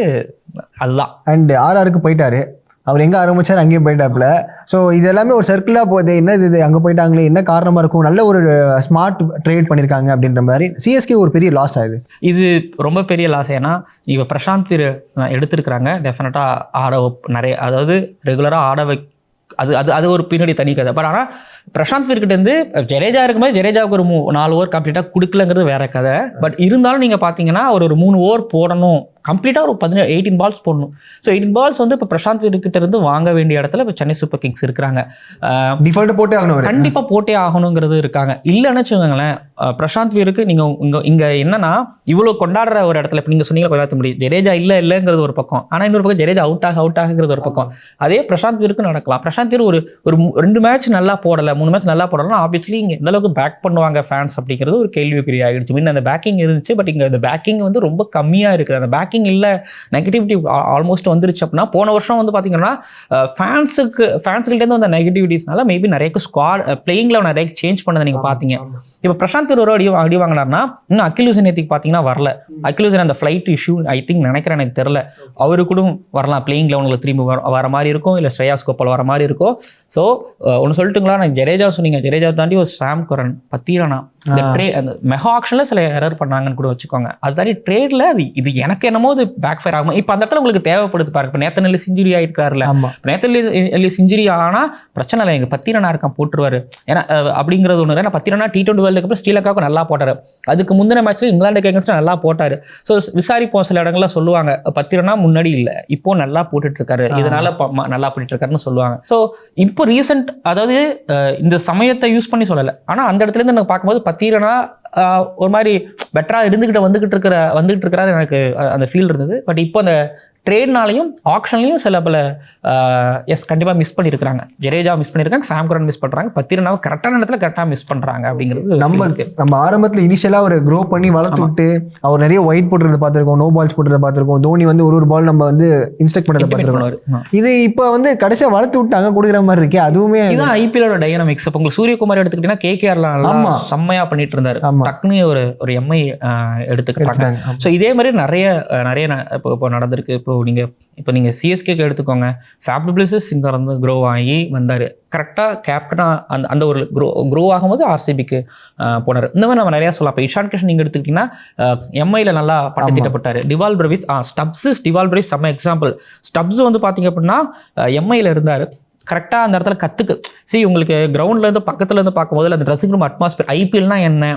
அதுதான். அண்ட் ஆர்ஆருக்கு போயிட்டாரு, அவர் எங்கே ஆரம்பிச்சார் அங்கேயும் போயிட்டாப்புல. ஸோ இது எல்லாமே ஒரு சர்க்கிளாக போகுது. என்ன இது அங்கே போயிட்டாங்களே, என்ன காரணமாக இருக்கும்? நல்ல ஒரு ஸ்மார்ட் ட்ரேட் பண்ணியிருக்காங்க அப்படின்ற மாதிரி. சிஎஸ்கே ஒரு பெரிய லாஸ் ஆகுது. இது ரொம்ப பெரிய லாஸ். ஏன்னா இப்போ பிரசாந்த் வீர் எடுத்திருக்கிறாங்க. டெஃபினட்டாக நிறைய, அதாவது ரெகுலராக அது ஒரு பின்னாடி தனி கதை. பட் ஆனால் பிரசாந்த் வீர்கிட்ட இருந்து ஜடேஜா இருக்கும்போது ஜடேஜாவுக்கு ஒரு 4 ஓவர் கம்ப்ளீட்டாக கொடுக்கலங்கிறது வேற கதை. பட் இருந்தாலும் நீங்கள் பார்த்தீங்கன்னா ஒரு 3 ஓவர் போடணும், கம்ப்ளீட்டாக ஒரு 18 பால்ஸ் போடணும். ஸோ 18 பால்ஸ் வந்து இப்போ பிரசாந்த் வீர்கிட்ட இருந்து வாங்க வேண்டிய இடத்துல இப்போ சென்னை சூப்பர் கிங்ஸ் இருக்காங்க. டிஃபால்ட் போட்டே ஆகணும், கண்டிப்பாக போட்டே ஆகணுங்கிறது இருக்காங்க. இல்லைன்னு வச்சுக்கோங்களேன், பிரசாந்த் வீருக்கு நீங்கள் இங்கே என்னன்னா இவ்வளோ கொண்டாடுற ஒரு இடத்துல இப்போ நீங்கள் சொன்னீங்க கொண்டாட முடியும். ஜடேஜா இல்லைங்கிறது ஒரு பக்கம், ஆனால் இன்னொரு பக்கம் ஜடேஜா அவுட் ஆகுங்கிறது ஒரு பக்கம். அதே பிரசாந்த் வீருக்கு நடக்கலாம். பிரசாந்த் வீர் ஒரு 2 மேட்ச் நல்லா போடலை, 3 மேட்ச் நல்லா போடலாம். ஆப்வியஸ்லி இங்கே எந்த அளவுக்கு பேக் பண்ணுவாங்க ஃபேன்ஸ் அப்படிங்கிறது ஒரு கேள்விக்குறி ஆகிடுச்சு. முன்ன அந்த பேக்கிங் இருந்துச்சு, பட் இங்கே அந்த பேக்கிங் வந்து ரொம்ப கம்மியாக இருக்குது. அந்த பேக்கிங் இல்லை, நெகட்டிவிட்டி ஆல்மோஸ்ட் வந்துருச்சு. அப்படின்னா போன வருஷம் வந்து பார்த்தீங்கன்னா ஃபேன்ஸ்கிட்டேருந்து வந்த நெகட்டிவிட்டிஸ்னால மேபி நிறைய ஸ்குவாட் பிளேயிங்கில் நிறைய சேஞ்ச் பண்ணதை நீங்கள் பார்த்தீங்க. இப்போ பிரசாந்த் ஒரு அடி வாங்கினார்னா இன்னும் அகில் ஹுசைன் நேற்றுக்கு பார்த்தீங்கன்னா வரல. அகில் ஹுசைன் அந்த ஃப்ளைட் இஷ்யூ ஐ திங்க் நினைக்கிறேன், எனக்கு தெரியல, அவரு கூட வரலாம். பிளேயிங்கில் உங்களுக்கு திரும்பி வர மாதிரி இருக்கும், இல்லை ஸ்ரேயாஸ் கோபால் வர மாதிரி இருக்கும். ஸோ ஒன்று சொல்லிட்டுங்களா, நான் ஜடேஜா சொன்னீங்க, ஜடேஜா தாண்டி ஒரு சாம் கரன், பத்தீரானா இந்த அந்த மெகா ஆக்ஷனில் சில எரர் பண்ணாங்கன்னு கூட வச்சுக்கோங்க. அது தாண்டி ட்ரேடில் இது எனக்கு என்னமோ அது பேக் ஃபயர் ஆகும். இப்போ அந்த இடத்துல உங்களுக்கு தேவைப்படுது பாருங்க. இப்போ நேத்தன் எல்லி செஞ்சுரி ஆகிருக்காருல்ல, நேத்தன் எல்லி செஞ்சுரி ஆனால் பிரச்சனை இல்லை, எங்கள் பத்தீரானா இருக்கான் போட்டுருவாரு. ஏன்னா அப்படிங்கிறது ஒன்று. ஏன்னா பத்தீரானா T20 வேர்ல்டு கப்பில் ஸ்ரீலங்காவுக்கு நல்லா போட்டார். அதுக்கு முந்தின மேட்ச்ல இங்கிலாந்துக்கு எகென்ஸ்ட் நல்லா போட்டார். ஸோ விசாரிப்போம், சில இடங்கள்ல சொல்லுவாங்க பத்திரனா முன்னாடி இல்லை இப்போ நல்லா போட்டுட்டு இருக்காரு, இதனால நல்லா போட்டுட்டு இருக்காருன்னு சொல்லுவாங்க. ஸோ இப்போ ரீசெண்ட், அதாவது இந்த சமயத்தை யூஸ் பண்ணி சொல்லலை, ஆனால் அந்த இடத்துல இருந்து எனக்கு பார்க்கும்போது பத்திரனா ஒரு மாதிரி பெட்டரா வந்துகிட்டு இருக்கிறாரு எனக்கு அந்த ஃபீல் இருந்தது. பட் இப்போ அந்த ட்ரேட்னாலையும் ஆக்ஷன்லையும் சில பல எஸ் கண்டிப்பாக மிஸ் பண்ணியிருக்காங்க. ஜடேஜா மிஸ் பண்ணியிருக்காங்க, சாம் கரன் மிஸ் பண்ணுறாங்க, 10 ரன்னாவை கரெக்டான இடத்துல கரெக்டாக மிஸ் பண்ணுறாங்க அப்படிங்கிறது நம்ம ஆரம்பத்தில் இனிஷியலாக ஒரு க்ரோ பண்ணி வளர்த்து விட்டு அவர் நிறைய ஒயிட் போட்டுறத பார்த்துருக்கோம், நோ பால்ஸ் போட்டுறத பார்த்துருக்கோம், தோனி வந்து ஒரு பால் நம்ம வந்து இன்ஸ்ட்ரக்ட் பண்ணுறத பார்த்துருக்கோம். இது இப்போ வந்து கடைசியாக வளர்த்து விட்டாங்க கொடுக்குற மாதிரி இருக்கே. அதுவுமே இதுதான் ஐபிஎலோட டைனமிக்ஸ். இப்போ உங்களுக்கு சூரியகுமார் எடுத்துக்கிட்டீங்கன்னா கேகேஆர்லாம் செம்மையா பண்ணிட்டு இருந்தாரு, டக்குனு ஒரு எம்ஐ எடுத்துக்கிட்டாங்க. ஸோ இதே மாதிரி நிறைய இப்போ நடந்திருக்கு. இப்போ நீங்கள் சிஎஸ்கேக்கு எடுத்துக்கோங்க, ஃபேப் டு பிளஸஸ் இங்கே வந்து க்ரோ ஆகி வந்தார், கரெக்டாக கேப்டனாக அந்த ஒரு க்ரோ ஆகும்போது ஆர்சிபிக்கு போனார். இந்த மாதிரி நம்ம நிறையா சொல்லலாம். இப்போ இஷான் கிஷன் நீங்கள் எடுத்துக்கிட்டிங்கன்னா எம்ஐயில் நல்லா பட்டத்திட்டப்பட்டார். டிவால் பிரவிஸ் டிவால் பிரவிஸ் செம்ம எக்ஸாம்பிள். ஸ்டப்ஸ் வந்து பார்த்தீங்க அப்படின்னா எம்ஐயில் இருந்தார், கரெக்டாக அந்த இடத்துல கற்றுக்கு உங்களுக்கு கிரவுண்ட்லேருந்து பக்கத்துலேருந்து பார்க்கும்போது அந்த ட்ரெஸ்ஸிங் ரூம் அட்மாஸ்பியர், ஐபிஎல்னா என்ன,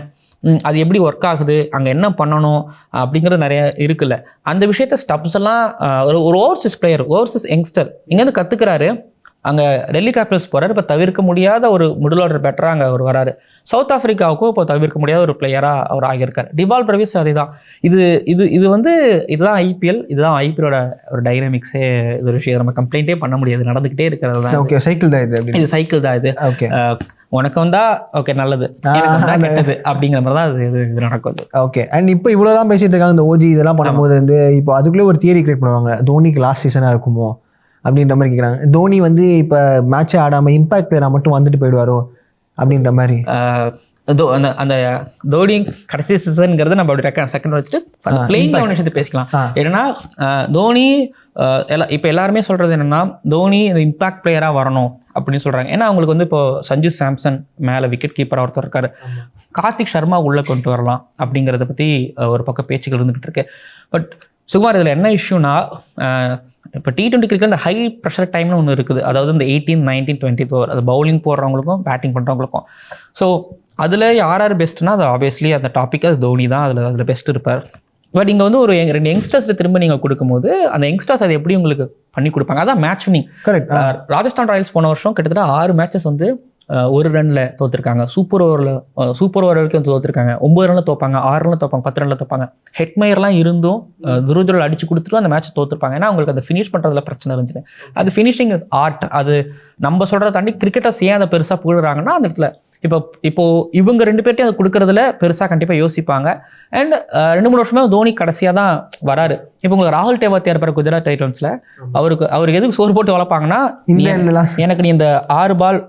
அது எப்படி ஒர்க் ஆகுது, அங்கே என்ன பண்ணணும் அப்படிங்கிறது நிறைய இருக்குல்ல. அந்த விஷயத்த ஸ்டப்ஸ் எல்லாம் ஒரு ஓவர்சீஸ் பிளேயர், ஓவர்சீஸ் யங்ஸ்டர் இங்கேருந்து கற்றுக்கிறாரு, அங்கே டெல்லி கேபிட்டல்ஸ் போகிறாரு. இப்போ தவிர்க்க முடியாத ஒரு மிடில் ஆர்டர் பேட்டராக அங்கே அவர் வராரு. சவுத் ஆஃப்ரிக்காவுக்கும் இப்போ தவிர்க்க முடியாத ஒரு பிளேயராக அவர் ஆகியிருக்காரு. டிவால் பிரவிஸ் அதே தான். இதுதான் ஐபிஎல், இதுதான் ஐபிஎலோட ஒரு டைனமிக்ஸே. இது ஒரு விஷயம் நம்ம கம்ப்ளைண்ட்டே பண்ண முடியாது, நடந்துக்கிட்டே இருக்கிறது தான். ஓகே, சைக்கிள் தான் இது சைக்கிள் தான் இது. ஓகே, உனக்கு வந்தா ஓகே நல்லது, கெட்டது அப்படிங்கிற மாதிரி தான் இது நடக்கும். ஓகே. அண்ட் இப்போ இவ்வளோதான் பேசிட்டு இருக்காங்க இந்த ஓஜி இதெல்லாம் பண்ணும்போது வந்து இப்போ அதுக்குள்ளே ஒரு தியரி கிரியேட் பண்ணுவாங்க, தோனிக்கு லாஸ்ட் சீசனாக இருக்குமோ அப்படின்ற மாதிரி கேட்குறாங்க. தோனி வந்து இப்போ மேட்சே ஆடாமல் இம்பாக்ட் பிளேயராக மட்டும் வந்துட்டு போயிடுவாரோ அப்படின்ற மாதிரி. அந்த தோனி கடைசி சீசன்ங்கிறது நம்ம அப்படி செகண்ட் வச்சுட்டு அந்த பிளேயிங் விஷயத்தை பேசிக்கலாம். ஏன்னா தோனி இப்போ எல்லாருமே சொல்றது என்னன்னா தோனி இந்த இம்பாக்ட் பிளேயராக வரணும் அப்படின்னு சொல்றாங்க. ஏன்னா அவங்களுக்கு வந்து இப்போ சஞ்சு சாம்சன் மேலே விக்கெட் கீப்பராக ஒருத்தர் இருக்காரு, கார்த்திக் சர்மா உள்ளே கொண்டு வரலாம் அப்படிங்கிறத பற்றி ஒரு பக்கம் பேச்சுக்கள் இருந்துகிட்டு இருக்கு. பட் சுகுமார் இதில் என்ன இஷ்யூனா, இப்போ T20 கிரிக்கெட் இந்த ஹை ப்ரெஷர் டைம்னு ஒன்று இருக்குது. அதாவது இந்த 18, 19, 20 ஓவர், அது பவுலிங் போடுறவங்களுக்கும் பேட்டிங் பண்ணுறவங்களுக்கும். ஸோ அதில் யார் பெஸ்ட்னா அது ஆப்வியஸ்லி அந்த டாபிக் அது தோனி தான் அதில் பெஸ்ட் இருப்பார். பட் இங்கே வந்து ஒரு 2 யங்ஸ்டர்ஸில் திரும்ப நீங்கள் கொடுக்கும்போது அந்த யங்ஸ்டர்ஸ் அதை எப்படி உங்களுக்கு பண்ணி கொடுப்பாங்க, அதான் match winning. Correct. Rajasthan Royals போன வருஷம் கிட்டத்தட்ட 6 மேட்சஸ் வந்து 1 ரன்ல தோத்துருக்காங்க. சூப்பர் ஓவர் வரைக்கும் தோத்துருக்காங்க. 9 ரன்ல தோப்பாங்க, 6 ரன்ல தோப்பாங்க, 10 ரன்ல தோப்பாங்க. ஹெட்மயர்லாம் இருந்தும் துருதுரல் அடிச்சு கொடுத்துட்டு அந்த மேட்ச் தோத்துருப்பாங்க. ஏன்னா அவங்களுக்கு அதை ஃபினிஷ் பண்ணுறதுல பிரச்சனை இருந்துச்சு. அது ஃபினிஷிங் இஸ் ஆர்ட். அது நம்ம சொல்கிறத தாண்டி கிரிக்கெட்டர்ஸ் ஏன் அதை பெருசாக புகழ்றாங்கன்னா அந்த இடத்துல இப்போ இவங்க 2 பேர்ட்டையும் அதை கொடுக்கறதுல பெருசாக கண்டிப்பாக யோசிப்பாங்க. அண்ட் 2-3 வருஷமே தோனி கடைசியாக தான் வராரு. இப்போ உங்களுக்கு ராகுல் டேவாத்தியார் இருப்பார் குஜராத் டைட்டன்ஸில், அவருக்கு எதுக்கு சோறு போட்டு வளர்ப்பாங்கன்னா, எனக்கு நீ இந்த 6 பால்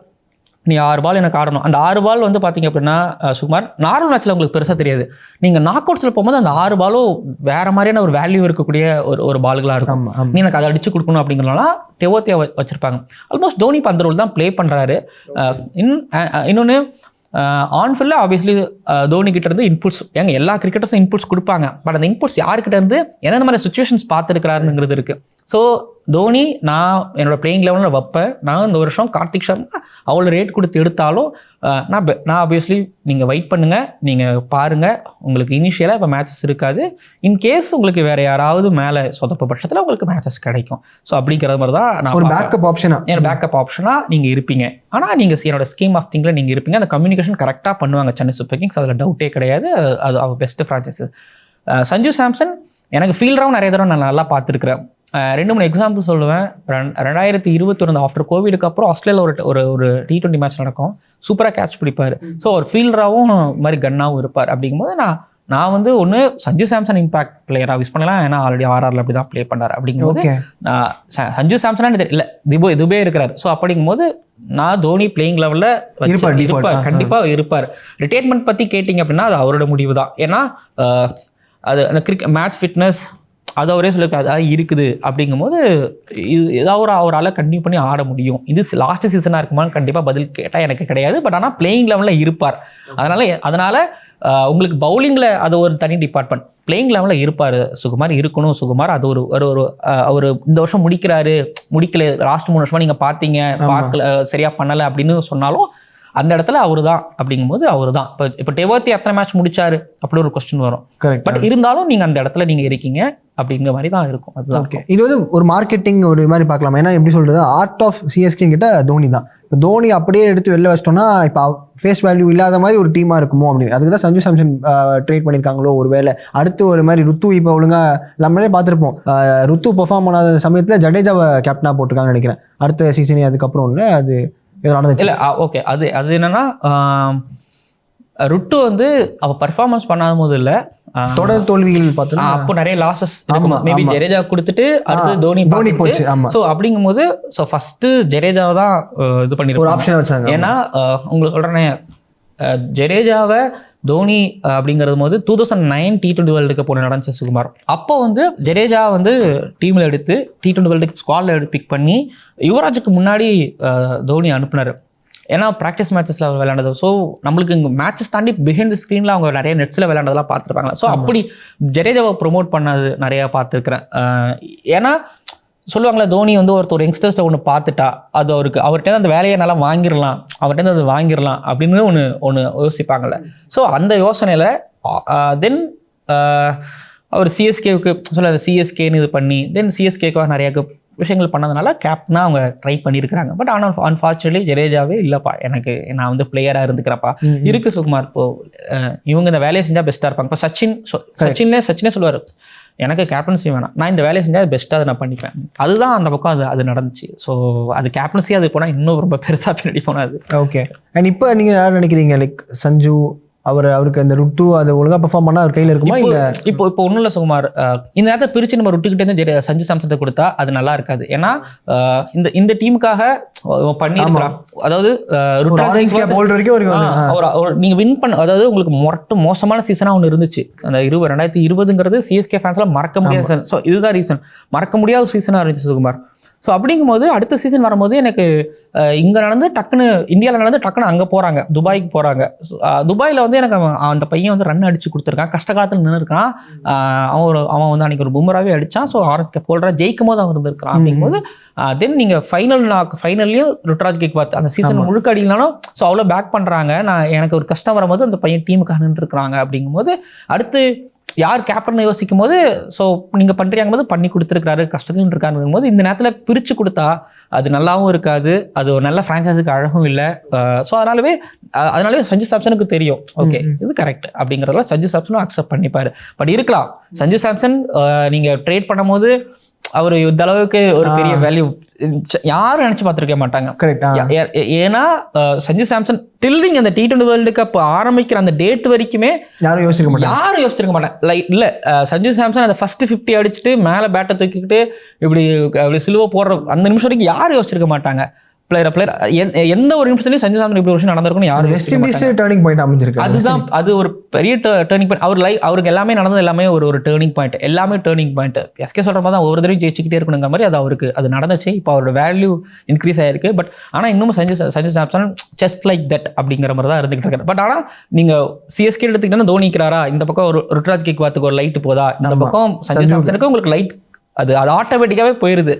எனக்கு ஆடணும். அந்த 6 பால் வந்து பார்த்தீங்க அப்படின்னா சுகுமார் நார்மல் மேட்ச்சில் உங்களுக்கு பெருசாக தெரியாது. நீங்கள் நாக் அவுட்ஸில் போகும்போது அந்த 6 பாலும் வேற மாதிரியான ஒரு வேல்யூ இருக்கக்கூடிய ஒரு பால்களாக இருக்கும். நீ எனக்கு அதை அடிச்சு கொடுக்கணும் அப்படிங்கிறனால டெவோத்தியா வச்சிருப்பாங்க. ஆல்மோஸ்ட் தோனி இப்போ அந்த ரோல் தான் ப்ளே பண்ணுறாரு. இன்னொன்று ஆன்ஃபீல்டில் ஆப்வியஸ்லி தோனி கிட்ட இருந்து இன்புட்ஸ் எல்லா கிரிக்கெட்டர்ஸும் இன்புட்ஸ் கொடுப்பாங்க. பட் அந்த இன்புட்ஸ் யார்கிட்ட இருந்து எந்தெந்த மாதிரி சுச்சுவேஷன்ஸ் பார்த்துருக்கிறாருங்கிறது இருக்குது. ஸோ தோனி நான் என்னோட பிளேயிங் லெவலில் வைப்பேன். நான் இந்த வருஷம் கார்த்திக் சர்மா அவ்வளோ ரேட் கொடுத்து எடுத்தாலும் நான் ஆப்வியஸ்லி நீங்கள் வெயிட் பண்ணுங்கள், நீங்கள் பாருங்கள். உங்களுக்கு இனிஷியலாக இப்போ மேட்சஸ் இருக்காது. இன்கேஸ் உங்களுக்கு வேறு யாராவது மேலே சொதப்ப பட்சத்தில் உங்களுக்கு மேட்சஸ் கிடைக்கும். ஸோ அப்படிங்கிற மாதிரி தான் நான் ஒரு பேக்கப் ஆப்ஷனாக நீங்கள் இருப்பீங்க. ஆனால் நீங்கள் என்னோட ஸ்கீம் ஆஃப் திங்கில் நீங்கள் இருப்பீங்க. அந்த கம்யூனிகேஷன் கரெக்டாக பண்ணுவாங்க சென்னை சூப்பர் கிங்ஸ், அதில் டவுட்டே கிடையாது. அது அவர் பெஸ்ட்டு ஃப்ரான்ச்சைஸஸ். சஞ்சு சாம்சன் எனக்கு ஃபீல்டராகவும் நிறைய தடவை நான் நல்லா பார்த்துருக்குறேன். 2-3 எக்ஸாம்பிள் சொல்லுவேன். 2021 ஆஃப்டர் கோவிடுக்கு அப்புறம் ஆஸ்திரேலியாவில் ஒரு T20 மேட்ச் நடக்கும், சூப்பராக கேட்ச் பிடிப்பார். ஸோ அவர் ஃபீல்டராகவும் மாதிரி கன்னாகவும் இருப்பார். அப்படிங்கும்போது நான் வந்து ஒன்று சஞ்சு சாம்சன் இம்பாக்ட் பிளேயராக யூஸ் பண்ணலாம். ஏன்னா ஆல்ரெடி RRல அப்படி தான் ப்ளே பண்ணார். அப்படிங்கும்போது நான் சஞ்சு சாம்சனான்னு இல்லை, துபே இருக்கிறார். ஸோ அப்படிங்கும்போது நான் தோனி பிளேயிங் லெவலில் கண்டிப்பாக இருப்பார். ரிட்டையர்மெண்ட் பற்றி கேட்டிங்க அப்படின்னா அது அவரோட முடிவு தான். ஏன்னா அது அந்த மேட்ச் ஃபிட்னஸ் அது அவரே சொல்லியிருக்காரு, அது இருக்குது. அப்படிங்கும்போது ஏதாவது அவரால் கண்டினியூ பண்ணி ஆட முடியும். இது லாஸ்ட் சீசனாக இருக்குமான்னு கண்டிப்பாக பதில் கேட்டால் எனக்கு கிடையாது. பட் ஆனால் பிளேயிங் லெவலில் இருப்பார். அதனால உங்களுக்கு பவுலிங்கில் அது ஒரு தனி டிபார்ட்மெண்ட், பிளேயிங் லெவலில் இருப்பார். சுகுமார் இருக்கணும். சுகுமார் அது ஒரு இந்த வருஷம் முடிக்கல, லாஸ்ட் 3 வருஷமா நீங்கள் பார்த்தீங்க, பார்க்கல, சரியாக பண்ணலை அப்படின்னு சொன்னாலும் அந்த இடத்துல அவரு தான். அப்படிங்கும்போது அவரு தான். இப்போ டெவோத்தி எத்தனை மேட்ச் முடிச்சாரு அப்படி ஒரு கொஸ்டின் வரும். பட் இருந்தாலும் நீங்க அந்த இடத்துல நீங்க இருக்கீங்க அப்படிங்கிற மாதிரி தான் இருக்கும். அதுதான். இது வந்து ஒரு மார்க்கெட்டிங் ஒரு மாதிரி பார்க்கலாம். ஏன்னா எப்படி சொல்றது, ஆர்ட் ஆஃப் சிஎஸ்கே கிட்ட தோனி தான். தோனி அப்படியே எடுத்து வெளில வச்சிட்டோம்னா இப்போ ஃபேஸ் வேல்யூ இல்லாத மாதிரி ஒரு டீமாக இருக்குமோ அப்படின்னு. அதுக்கு தான் சஞ்சு சாம்சன் ட்ரேட் பண்ணியிருக்காங்களோ ஒரு வேலை. அடுத்து ஒரு மாதிரி ருத்து இப்போ ஒழுங்காக நம்மளே பார்த்துருப்போம், ருத்து பெர்ஃபார்ம் பண்ணாத சமயத்தில் ஜடேஜாவை கேப்டனாக போட்டிருக்காங்கன்னு நினைக்கிறேன். அடுத்த சீசனே அதுக்கப்புறம் இல்லை அது நடந்துச்சு. இல்லை ஓகே, அது என்னன்னா ருட்டு வந்து அவ பர்ஃபார்மன்ஸ் பண்ணாத போது இல்லை, தொடர் தோல்விகள் பார்த்தோம்னா அப்போ நிறைய லாசஸ் மேபி ஜடேஜா கொடுத்துட்டு அடுத்து தோனி போச்சு. ஆமா, ஸோ அப்படிங்கும்போது ஸோ ஃபர்ஸ்ட் ஜடேஜாவை தான் இது பண்ணிருக்காங்க, ஒரு ஆப்ஷன் வச்சாங்க. ஏன்னா உங்களுக்கு சொல்றேன், ஜடேஜாவை தோனி அப்படிங்கிறது போது 2009 T20 வேர்ல்டு கப் ஒன்று நடந்துச்சு சுகுமார். அப்போ வந்து ஜடேஜா வந்து டீமில் எடுத்து T20 வேர்ல்டு கப் ஸ்குவாட்ல எடுத்து பிக் பண்ணி யுவராஜுக்கு முன்னாடி தோனி அனுப்புனாரு. ஏன்னா ப்ராக்டிஸ் மேட்சஸில் அவர் விளையாண்டது. ஸோ நம்மளுக்கு இங்கே மேட்சஸ் தாண்டி பிஹைண்ட் தி ஸ்க்ரீனில் அவங்க நிறைய நெட்ஸில் விளையாண்டதெல்லாம் பார்த்துருப்பாங்க. ஸோ அப்படி ஜடேஜாவை ப்ரொமோட் பண்ணது நிறையா பார்த்துருக்குறேன். ஏன்னா சொல்லுவாங்களே, தோனி வந்து ஒருத்தர் யங்ஸ்டர்ஸ்ட்டை ஒன்று பார்த்துட்டா அது அவர்கிட்ட அந்த வேலையை நல்லா வாங்கிடலாம், அவர்கிட்ட அது வாங்கிடலாம் அப்படின்னு ஒன்று யோசிப்பாங்கள்ல. ஸோ அந்த யோசனையில் தென் அவர் சிஎஸ்கேவுக்கு சிஎஸ்கேன்னு இது பண்ணி தென் சிஎஸ்கேக்காக நிறைய விஷயங்கள் பண்ணதுனால கேப்டனாக அவங்க ட்ரை பண்ணியிருக்கிறாங்க. பட் ஆனால் அன்ஃபார்ச்சுனேட்லி ஜடேஜாவே இல்லைப்பா, நான் வந்து பிளேயராக இருந்துக்கிறப்பா இருக்கு சுகுமார். இப்போ இவங்க இந்த வேலையை செஞ்சால் பெஸ்ட்டாக இருப்பாங்க. இப்போ சச்சினே சொல்லுவார், எனக்கு கேப்டன்சி வேணாம், நான் இந்த வேலையை செஞ்சால் பெஸ்ட்டாக அதை நான் பண்ணிப்பேன். அதுதான் அந்த பக்கம் அது நடந்துச்சு. ஸோ அது கேப்டன்சி அது போனால் இன்னும் ரொம்ப பெருசாக பின்னாடி போனால் அது ஓகே. அண்ட் இப்போ நீங்கள் யார் நினைக்கிறீங்க, லைக் சஞ்சு அவருக்கு அந்த ருட்டு அது ஒழுங்காக பெர்ஃபார்ம் பண்ணால் அவர் கையில் இருக்குமா? இல்லை இப்போ ஒன்றும் இல்லை சுகுமார், இந்த நேரத்தை பிரித்து நம்ம ருட்டுக்கிட்டே சஞ்சு சாம்சத்தை கொடுத்தா அது நல்லா இருக்காது. ஏன்னா இந்த டீமுக்காக பண்ணிருக்கலாம். அதாவது நீங்க வின் பண்ண, அதாவது உங்களுக்கு மோசமான சீசனா ஒன்று இருந்துச்சு அந்த 2020ங்கிறது சிஎஸ்கே ஃபேன்ஸ்ல மறக்க முடியாத. ஸோ இதுதான் ரீசன், மறக்க முடியாத சீசனா இருந்துச்சு சுகுமார். ஸோ அப்படிங்கும்போது அடுத்த சீசன் வரும்போது எனக்கு இங்கே நடந்து டக்குன்னு இந்தியாவில் நடந்து டக்குன்னு அங்கே போகிறாங்க, துபாய்க்கு போகிறாங்க. துபாயில் வந்து எனக்கு அந்த பையன் வந்து ரன் அடிச்சு கொடுத்துருக்கான், கஷ்ட காலத்தில் நின்று இருக்கான். அவன் வந்து அன்றைக்கி ஒரு புமராகவே அடித்தான். ஸோ ஆரம்பிக்க போல்றா ஜெயிக்கும் போது அவன் இருந்திருக்கான். அப்படிங்கும்போது தென் நீங்கள் ஃபைனல்லையும் ருட்ராஜ் கேக்வாத் அந்த சீசன் முழுக்க அடிக்கலாலும் ஸோ அவ்வளோ பேக் பண்ணுறாங்க. எனக்கு ஒரு கஷ்டம் வரும்போது அந்த பையன் டீமுக்காக நின்றுருக்குறாங்க. அப்படிங்கும்போது அடுத்து யார் கேப்டன் யோசிக்கும் போது ஸோ நீங்கள் பண்ணுறீங்க போது பண்ணி கொடுத்துருக்காரு, கஷ்டத்துலையும் இருக்காருங்கும் போது இந்த நேரத்தில் பிரித்து கொடுத்தா அது நல்லாவும் இருக்காது, அது ஒரு நல்ல ஃப்ரான்ச்சைஸுக்கு அழகும் இல்லை. ஸோ அதனாலே சஞ்சு சாம்சனுக்கு தெரியும் ஓகே இது கரெக்ட் அப்படிங்கிறதுல சஞ்சு சாம்சனும் அக்செப்ட் பண்ணிப்பாரு. பட் இருக்கலாம் சஞ்சு சாம்சன் நீங்கள் ட்ரேட் பண்ணும் போது அவர் இந்த அளவுக்கு ஒரு பெரிய வேல்யூ யாரும் நினைச்சு பார்த்துருக்க மாட்டாங்க. ஏன்னா சஞ்சு சாம்சன் டில்லிங் அந்த T20 வேர்ல்டு கப் ஆரம்பிக்கிற அந்த டேட் வரைக்குமே யாரும் யோசிச்சிருக்க மாட்டாங்க. இல்ல சஞ்சு சாம்சன் அந்த ஃபர்ஸ்ட் 50 அடிச்சுட்டு மேல பேட்டை தூக்கிக்கிட்டு இப்படி சிலுவை போடுற அந்த நிமிஷம் வரைக்கும் யாரும் யோசிச்சிருக்க மாட்டாங்க. பிளேயர் எந்த ஒரு நிமிஷத்துலயும் சஞ்சு சாம்சன் இப்படி ஒரு விஷயம் நடந்திருக்கும் யாரும் வெஸ்ட் இண்டீஸ் டர்னிங் பாயிண்ட் அமைஞ்சிருக்கு. அதுதான் அது ஒரு பெரிய டர்னிங் பாயிண்ட். அவருக்கு எல்லாமே நடந்தது எல்லாமே ஒரு டர்னிங் பாயிண்ட், எல்லாமே டர்னிங் பாயிண்ட். எஸ்கே சொல்ற மாதிரி தான் ஒவ்வொரு தடவையும் ஜெயிச்சுக்கிட்டே இருக்கணுங்கிற மாதிரி அது நடந்துச்சு. இப்போ அவரோட வேல்யூ இன்க்ரீஸ் ஆயிருக்கு. பட் ஆனா இன்னும் Sanju Samson just like that அப்படிங்கிற மாதிரி தான் இருந்துகிட்டு இருக்காரு. பட் ஆனா நீங்க சிஎஸ்கே எடுத்துக்கிட்டா தோனி இருக்கிறாரா, இந்த பக்கம் ஒரு ருட்ராஜ் கேக்வாத்துக்கு ஒரு லைட் போதா, இந்த பக்கம் சஞ்சு சாம்சனுக்கு உங்களுக்கு லைட் அது ஆட்டோமேட்டிக்காவே போயிருது.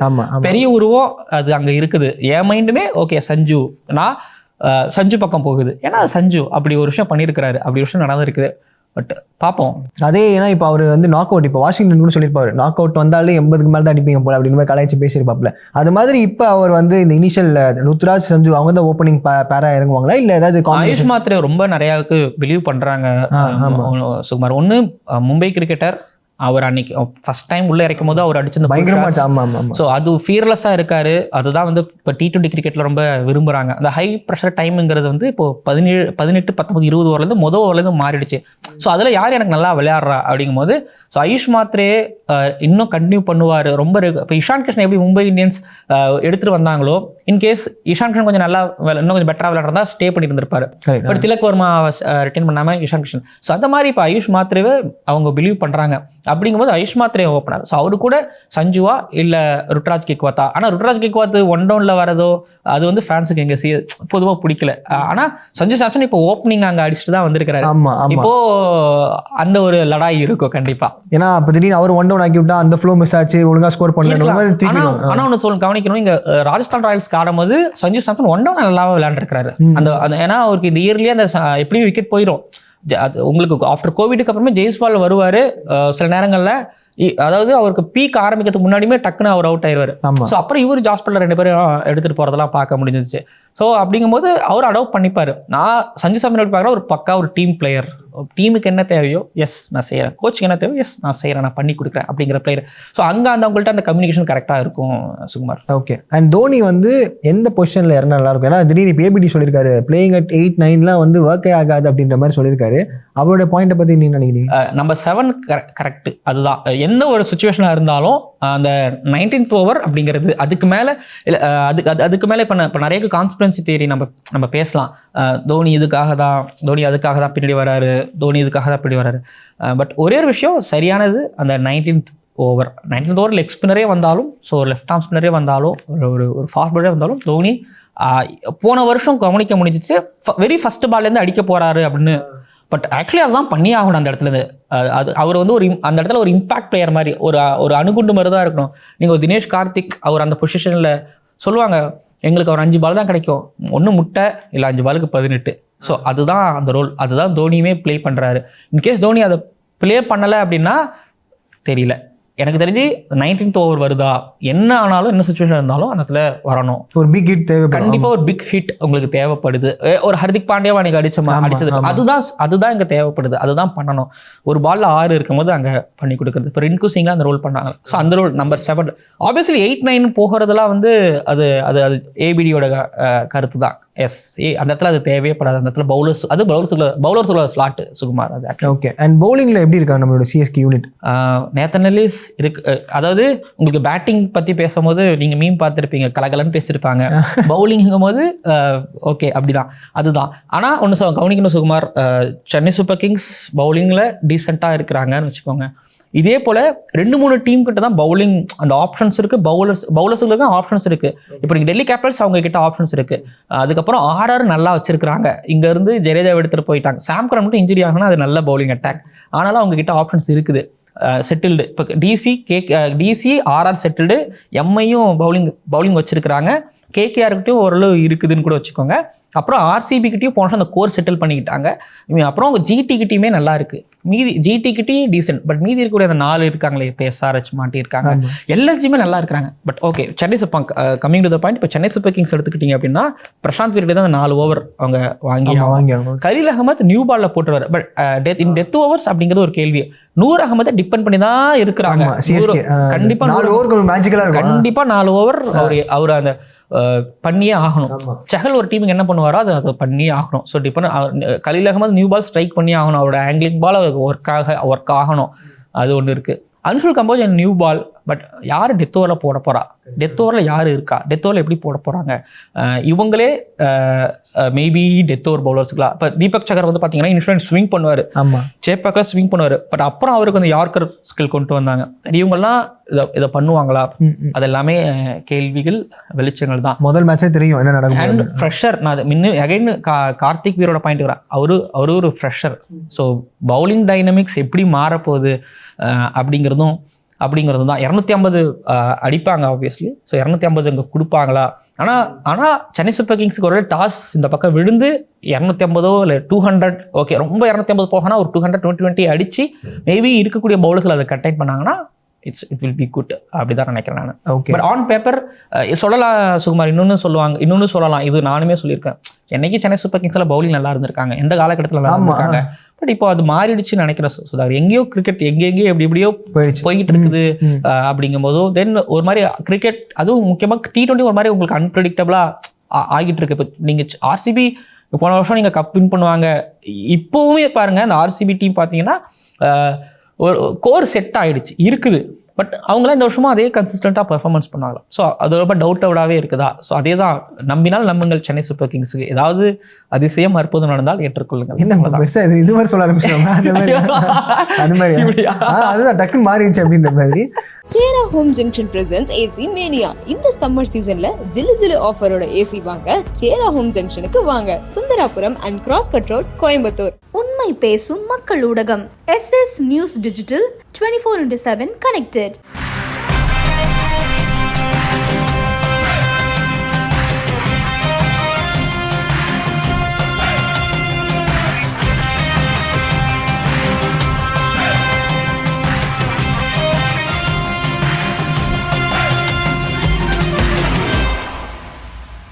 பெரிய உருவம் அது அங்க இருக்குது. என் மைண்டுமே ஓகே சஞ்சு சஞ்சு பக்கம் போகுது. ஏன்னா சஞ்சு அப்படி ஒரு விஷயம் பண்ணியிருக்கிறாரு, அப்படி ஒரு விஷயம் நடந்திருக்குது. பட் பார்ப்போம். அதே ஏன்னா இப்போ அவர் வந்து நாக் அவுட், இப்போ வாஷிங்டன் கூட சொல்லியிருப்பாரு நாக் அவுட் வந்தாலே 80க்கு மேலே தான் அடிப்பீங்க போல அப்படின்னு மாதிரி கலாய்ச்சி பேசியிருப்பாப்ல. அது மாதிரி இப்போ அவர் வந்து இந்த இனிஷியல் ருத்ராஜ் சஞ்சு அவங்க தான் ஓப்பனிங் பேரா இறங்குவாங்களா இல்லை ஏதாவது? ஆயுஷ் மாத்திரை ரொம்ப நிறையாவுக்கு பிலீவ் பண்றாங்க சுகுமார். ஒன்று மும்பை கிரிக்கெட்டர், அவர் அன்னைக்கு ஃபர்ஸ்ட் டைம் உள்ள இறக்கும் போது அவர் அடிச்சிருந்த ஸோ அது ஃபியர்லெஸ்ஸா இருக்காரு. அதுதான் வந்து இப்போ T20 கிரிக்கெட்ல ரொம்ப விரும்புறாங்க. அந்த ஹை ப்ரெஷர் டைம்ங்கிறது வந்து இப்போ 17, 18, 19, 20 ஓவர்லேருந்து ஓவர்லேருந்து மாறிடுச்சு. ஸோ அதில் யார் எனக்கு நல்லா விளையாடுறா அப்படிங்கும் போது ஸோ ஆயுஷ் மாத்திரே இன்னும் கண்டினியூ பண்ணுவார். ரொம்ப இப்போ இஷான் கிருஷ்ணன் எப்படி மும்பை இந்தியன்ஸ் எடுத்துட்டு வந்தாங்களோ, இன்கேஸ் இஷான் கிருஷ்ணன் கொஞ்சம் நல்லா இன்னும் கொஞ்சம் பெட்டரா விளையாடுறதா ஸ்டே பண்ணி இருந்திருப்பாரு. பட் திலக் வர்மா ரிட்டைன் பண்ணாம இஷான் கிருஷ்ணன். ஸோ அந்த மாதிரி இப்போ ஆயுஷ் மாத்திரவே அவங்க பிலீவ் பண்றாங்க. அப்படிங்கும்போது ஆயுஷ் மாத்திரே ஓப்பனர். ஸோ அவரு கூட சஞ்சுவா இல்லை ருட்ராஜ் கேக்வாத்தா. ஆனால் ருட்ராஜ் கேக்வாத் 1 டவுன்ல வரதோ அது வந்து ஃபேன்ஸுக்கு எங்க பொதுவாக பிடிக்கல. ஆனால் சஞ்சு சாம்சன் இப்போ ஓப்பனிங் அங்கே அடிச்சுட்டு தான் வந்திருக்கிறாரு. இப்போ அந்த ஒரு லடாய் இருக்கும் கண்டிப்பா. ஏன்னா இப்போ திடீர்னு அவர் 1 டவுன் ஆக்கி விட்டா அந்த ஃப்ளோ மிஸ் ஆச்சு, ஒழுங்கா ஸ்கோர் பண்ணல. ஆனா ஒன்று கவனிக்கணும், இங்க ராஜஸ்தான் ராயல்ஸ்க்கு ஆடும்போது சஞ்சு சாம்சன் 1 டவுன் நல்லா விளையாண்டுருக்காரு. அந்த ஏன்னா அவருக்கு இந்த இயர்லயே அந்த எப்படியும் விக்கெட் போயிடும். அது உங்களுக்கு ஆஃப்டர் கோவிடுக்கு அப்புறமே ஜெய்ஸ்வால் வருவார். சில நேரங்களில் அதாவது அவருக்கு பீக் ஆரம்பிக்கிறதுக்கு முன்னாடியுமே டக்குன்னு அவர் அவுட் ஆயிடுவார். ஆமா. ஸோ அப்புறம் இவர் ஜாஸ்பெல்ல 2 பேரும் எடுத்துகிட்டு போகிறதெல்லாம் பார்க்க முடிஞ்சிச்சு. ஸோ அப்படிங்கும்போது அவர் அடாப்ட் பண்ணிப்பார். நான் சஞ்சு சாம்சன் எப்படி பார்க்குறேன், ஒரு பக்கா ஒரு டீம் பிளேயர். டீமுக்கு என்ன தேவையோ எஸ் நான் செய்கிறேன், கோச்சுக்கு என்ன தேவையோ எஸ் நான் செய்கிறேன், நான் பண்ணி கொடுக்குறேன் அப்படிங்கிற பிளேயர். ஸோ அங்கே அவங்கள்ட்ட அந்த கம்யூனிகேஷன் கரெக்டாக இருக்கும் சுகுமார். ஓகே. அண்ட் தோனி வந்து எந்த பொசிஷனில் இறந்தா நல்லா இருக்கும்? ஏன்னா திடீர்னு இப்போ ஏபிடி சொல்லியிருக்காரு பிளேயிங் அட் 8-9 வந்து ஒர்க்கே ஆகாது அப்படின்ற மாதிரி சொல்லியிருக்காரு. அவரோட பாயிண்ட்டை பற்றி நீங்க நினைக்கிறீங்க? Number 7 correct. அதுதான் எந்த ஒரு சுச்சுவேஷனாக இருந்தாலும் அந்த 19th ஓவர் அப்படிங்கிறது அதுக்கு மேலே இல்லை, அதுக்கு மேலே இப்போ நிறைய கான்ஸ்பிரன்சி தியரி நம்ம பேசலாம். தோனி இதுக்காக தான், தோனி அதுக்காக தான் பின்னாடி வராரு, தோனி இதுக்காக தான் பின்னாடி வராரு. பட் ஒரே ஒரு விஷயம் சரியானது, அந்த 19th ஓவர் லெக் ஸ்பின்னரே வந்தாலும், ஸோ லெஃப்ட் ஆர்ம் ஸ்பின்னரே வந்தாலும், ஒரு ஃபாஸ்ட் பாலரே வந்தாலும் தோனி போன வருஷம் கவனிக்க முடிஞ்சிச்சு வெரி ஃபர்ஸ்ட் பால்லேருந்து அடிக்க போறாரு அப்படின்னு. பட் ஆக்சுவலி அதுதான் பண்ணி ஆகணும் அந்த இடத்துல. அது அவர் வந்து அந்த இடத்துல ஒரு இம்பாக்ட் பிளேயர் மாதிரி, ஒரு அணுகுண்டு மாதிரி தான் இருக்கணும். நீங்கள் ஒரு தினேஷ் கார்த்திக் அவர் அந்த பொசிஷனில் சொல்லுவாங்க, எங்களுக்கு ஒரு 5 பால் தான் கிடைக்கும், 1 முட்டை இல்லை 5 பாலுக்கு 18. ஸோ அதுதான் அந்த ரோல், அதுதான் தோனியுமே ப்ளே பண்ணுறாரு. இன்கேஸ் தோனி அதை ப்ளே பண்ணலை அப்படின்னா தெரியல. எனக்கு தெரிஞ்சு 19th ஓவர் வருதா, என்ன ஆனாலும் என்ன சுச்சுவேஷன் இருந்தாலும் அந்த இடத்துல வரணும். ஒரு பிக் ஹிட் தேவை, கண்டிப்பா ஒரு பிக் ஹிட் உங்களுக்கு தேவைப்படுது. ஒரு ஹர்திக் பாண்டியாவா நீங்க அடிச்சது அதுதான் இங்க தேவைப்படுது, அதுதான் பண்ணணும். ஒரு பால்ல 6 இருக்கும் போது அங்க பண்ணி கொடுக்குறது. இப்போ ரின்கு சிங்லாம் அந்த ரோல் பண்ணாங்க. ஸோ அந்த ரோல் நம்பர் 7 ஆப்வியஸ்லி 8-9 போகிறதுலாம் வந்து அது அது அது ஏபிடியோட கருத்து தான். எஸ், அந்த இடத்துல அது தேவைப்படாது. அந்த இடத்துல பவுலர்ஸோட ஸ்லாட் சுகுமார் அது. ஓகே. அண்ட் பவுலிங்ல எப்படி இருக்காங்க நம்மளோட சிஎஸ்கே யூனிட்? நேத்தன் எல்லிஸ் இருக்கு. அதாவது உங்களுக்கு பேட்டிங் பத்தி பேசும்போது நீங்க மீம் பார்த்துருப்பீங்க, கலகலன்னு பேசியிருப்பாங்க. பவுலிங்கும் போது ஓகே அப்படிதான், அதுதான். ஆனா ஒன்று கவனிக்கணும் சுகுமார், சென்னை சூப்பர் கிங்ஸ் பவுலிங்ல டீசெண்டா இருக்கிறாங்கன்னு வச்சுக்கோங்க. இதே போல 2-3 டீம் கிட்ட தான் பவுலிங் அந்த ஆப்ஷன்ஸ் இருக்கு, பவுலர்ஸுக்கு ஆப்ஷன்ஸ் இருக்கு. இப்போ நீங்க டெல்லி கேபிட்டல்ஸ் அவங்க கிட்ட ஆப்ஷன்ஸ் இருக்கு. அதுக்கப்புறம் ஆர்ஆர் நல்லா வச்சிருக்காங்க. இங்க இருந்து ஜடேஜா எடுத்துட்டு போயிட்டாங்க. சாம் கரன் மட்டும் இன்ஜுரி ஆகுனா அது நல்ல பவுலிங் அட்டாக். ஆனாலும் அவங்க கிட்ட ஆப்ஷன்ஸ் இருக்குது. செட்டில்டு இப்போ டிசி ஆர்ஆர் செட்டில்டு, எம்ஐயும் பவுலிங் வச்சிருக்கிறாங்க. கேகேஆர்கிட்டையும் ஓரளவு இருக்குதுன்னு கூட வச்சுக்கோங்க. அப்புறம் ஆர்சிபி கிட்டையும் போன அந்த கோர் செட்டில் பண்ணிக்கிட்டாங்க. அப்புறம் அவங்க ஜிடி கிட்டையுமே நல்லா இருக்கு. மீதி ஜிடி கிட்டையும் டீசென்ட். பட் மீதி இருக்கக்கூடிய அந்த 4 இருக்காங்களே, இப்போ எஸ்ஆர்ஹெச் மாட்டி இருக்காங்க, எல்லாத்தையுமே நல்லா இருக்கிறாங்க. But okay, Chennai super coming to the point, இப்போ சென்னை சூப்பர் கிங்ஸ் எடுத்துக்கிட்டீங்க அப்படின்னா பிரசாந்த் வீரர்கிட்ட தான் 4 ஓவர் அவங்க வாங்கி கலீல் அகமத் நியூ பால்ல போட்டுருவாரு. பட் டெத் ஓவர்ஸ் அப்படிங்கிறது ஒரு கேள்வி. நூர் அகமதை டிபெண்ட் பண்ணி தான் இருக்கிறாங்க. கண்டிப்பா 4 ஓவர் அவர் அந்த பண்ணியே ஆகணும். சஹல் ஒரு டீமுக்கு என்ன பண்ணுவாரோ அதை பண்ணியே ஆகணும். So depend Khaleel Ahmed new ball strike பண்ணி ஆகணும். அவரோட ஆங்கிலிங் பால் ஒர்க் ஆகணும். அது ஒன்று இருக்கு. Anshul Kamboj new ball. But யார் டெத் ஓவரில் போட போறா, டெத் ஓவரில் யார் இருக்கா, டெத் ஓவரில் எப்படி போட போறாங்க, இவங்களே மேபி டெத் ஓவர் பவுலர்ஸ்களா. இப்போ தீபக் சகர் வந்து பார்த்தீங்கன்னா இன்ஃப்ளூயன்ஸ் ஸ்விங் பண்ணுவார், சேப்பாக்கர் ஸ்விங் பண்ணுவார். பட் அப்புறம் அவருக்கு வந்து யார்கர் ஸ்கில் கொண்டு வந்தாங்க. இவங்கெல்லாம் இதை பண்ணுவாங்களா, அது எல்லாமே கேள்விகள், வெளிச்சங்கள் தான். முதல் மேட்சே தெரியும் என்ன நடக்கும். அண்ட் ஃப்ரெஷர், நான் இன்னும் அகைன் கார்த்திக் வீரோட பாயிண்ட் வரேன். அவரு ஒரு ஃப்ரெஷர். ஸோ பவுலிங் டைனமிக்ஸ் எப்படி மாறப்போகுது அப்படிங்கிறதும் தான். 250 அடிப்பாங்க ஆப்வியஸ்லி. ஸோ 250 இங்கே கொடுப்பாங்களா? ஆனால் சென்னை சூப்பர் கிங்ஸுக்கு ஒரு டாஸ் இந்த பக்கம் விழுந்து 250 இல்லை 200, ஓகே ரொம்ப 250 போகனா ஒரு 220 அடிச்சு மேபி இருக்கக்கூடிய பவுலர்ஸில் அதை கண்டெயின் பண்ணாங்கன்னா இட் வில் பி குட் அப்படிதான் நினைக்கிறேன் நான். பட் ஆன் பேப்பர் சொல்லலாம் சுகுமார், இன்னொன்னு சொல்லலாம். இது நானுமே சொல்லியிருக்கேன். என்னைக்கு சென்னை சூப்பர் கிங்ஸ்ல பவுலிங் நல்லா இருந்திருக்காங்க, எந்த காலகட்டத்தில் நல்லா இருந்திருக்காங்க. பட் இப்போ அது மாறிடுச்சுன்னு நினைக்கிறேன் சுதாகர். எங்கேயோ கிரிக்கெட் எங்கெங்கேயோ எப்படியோ போயிட்டு இருக்குது. அப்படிங்கும் போதும் தென் ஒரு மாதிரி கிரிக்கெட், அதுவும் முக்கியமாக T20 ஒரு மாதிரி உங்களுக்கு அன்பிரடிக்டபிளா ஆகிட்டு இருக்கு. இப்போ நீங்க ஆர்சிபி போன வருஷம் நீங்க கப் வின் பண்ணுவாங்க. இப்போவுமே பாருங்க அந்த ஆர்சிபி டீம் பார்த்தீங்கன்னா ஒரு கோர் செட் ஆயிடுச்சு இருக்குது. பட் அவங்களாம் இந்த வருஷமும் அதே கன்சிஸ்டண்டாக பெர்ஃபார்மன்ஸ் பண்ணாங்களா? ஸோ அது ரொம்ப டவுட்டாகவே இருக்குதா? ஸோ அதே தான், நம்பினால் நம்புங்கள் சென்னை சூப்பர் கிங்ஸுக்கு. ஏதாவது அதிசயம் அற்புதம் நடந்தால் ஏற்றுக்கொள்ளுங்கள். இது மாதிரி சொல்ல ஆரம்பிச்சிருவாங்க. அதுதான் டக்குன்னு மாறிடுச்சு அப்படின்ற மாதிரி. Sera Home Junction presents AC mania. இந்த சம்மர் சீசன்ல ஜிலு ஆஃபரோட ஏசி வாங்க சேரா ஹோம் ஜங்ஷனுக்கு வாங்க. Sundarapuram and cross cut road, Coimbatore. உண்மை பேசும் மக்கள் ஊடகம் SS நியூஸ் டிஜிட்டல் 24/7 connected.